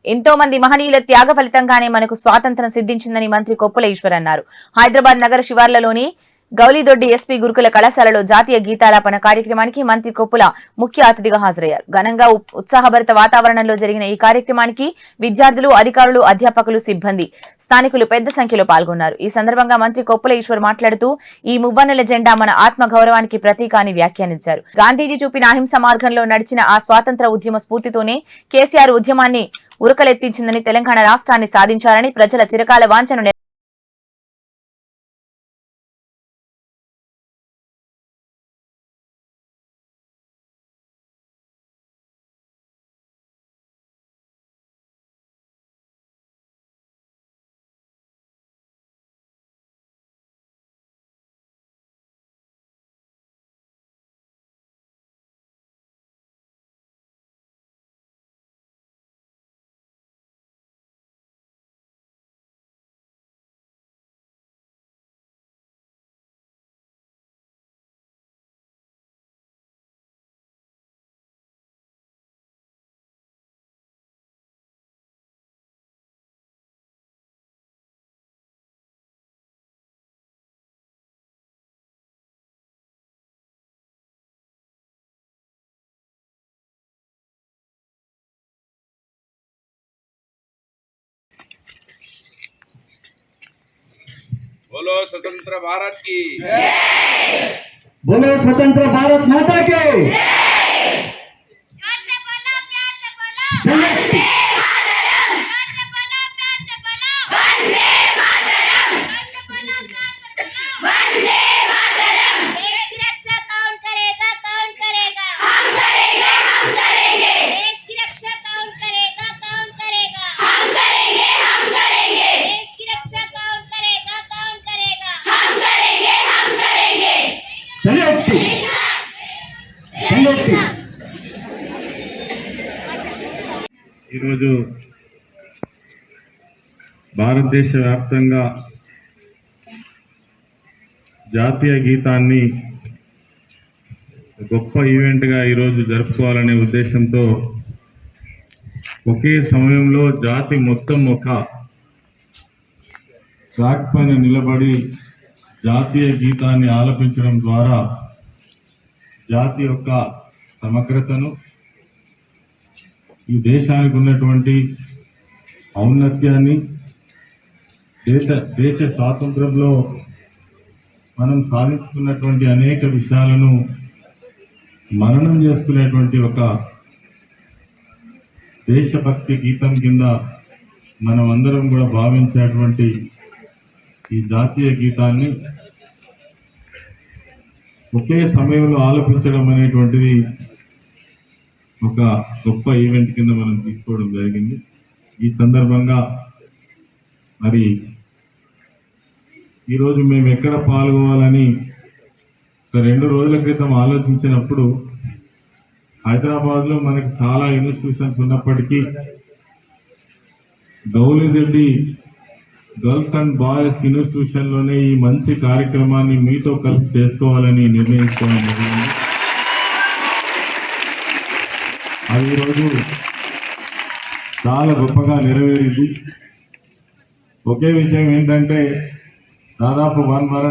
ఎంతో మంది మహనీయుల త్యాగ ఫలితంగానే మనకు స్వాతంత్ర్యం సిద్ధించిందని మంత్రి కొప్పుల ఈశ్వర్ అన్నారు. హైదరాబాద్ నగర శివార్లలోని గౌలిదొడ్డి ఎస్పీ గురుకుల కళాశాలలో జాతీయ గీతాలాపన కార్యక్రమానికి మంత్రి కొప్పుల ముఖ్య అతిథిగా హాజరయ్యారు. ఘనంగా ఉత్సాహభరిత వాతావరణంలో జరిగిన ఈ కార్యక్రమానికి విద్యార్థులు, అధికారులు, అధ్యాపకులు, సిబ్బంది, స్థానికులు పెద్ద సంఖ్యలో పాల్గొన్నారు. ఈ సందర్భంగా మంత్రి కొప్పుల ఈశ్వర్ మాట్లాడుతూ ఈ మువ్వన్నెల జెండా మన ఆత్మ గౌరవానికి ప్రతీక అని వ్యాఖ్యానించారు. గాంధీజీ చూపిన అహింస మార్గంలో నడిచిన ఆ స్వాతంత్ర ఉద్యమ స్ఫూర్తితోనే కేసీఆర్ ఉద్యమాన్ని ఉరకలెత్తించిందని, తెలంగాణ రాష్ట్రాన్ని సాధించాలని ప్రజల చిరకాల వాంఛను बोलो स्वतंत्र भारत की, बोलो स्वतंत्र भारत माता के, ఈరోజు భారతదేశ వ్యాప్తంగా జాతీయ గీతాన్ని గొప్ప ఈవెంట్గా ఈరోజు జరుపుకోవాలనే ఉద్దేశంతో ఒకే సమయంలో జాతి మొత్తం ఒక ట్రాక్ పైన నిలబడి జాతీయ గీతాన్ని ఆలపించడం ద్వారా జాతి యొక్క సమగ్రతను, ఈ దేశానికి ఉన్నటువంటి ఔన్నత్యాన్ని, దేశ స్వాతంత్రంలో మనం సాధించుకున్నటువంటి అనేక విషయాలను మననం చేసుకునేటువంటి ఒక దేశభక్తి గీతం కింద మనం అందరం కూడా భావించేటువంటి ఈ జాతీయ గీతాన్ని ఒకే సమయంలో ఆలపించడం అనేటువంటిది ఒక గొప్ప ఈవెంట్ కింద మనం తీసుకోవడం జరిగింది. ఈ సందర్భంగా మరి ఈరోజు మేము ఎక్కడ పాల్గొవాలని ఒక 2 రోజుల క్రితం ఆలోచించినప్పుడు హైదరాబాద్లో మనకి చాలా ఇన్స్టిట్యూషన్స్ ఉన్నప్పటికీ గౌలిదొడ్డి గర్ల్స్ అండ్ బాయ్స్ ఇన్స్టిట్యూషన్లోనే ఈ మంచి కార్యక్రమాన్ని మీతో కలిసి చేసుకోవాలని నిర్ణయించుకోవడం జరిగింది. అది ఈరోజు చాలా గొప్పగా నెరవేరింది. ఒకే విషయం ఏంటంటే దాదాపు 1.5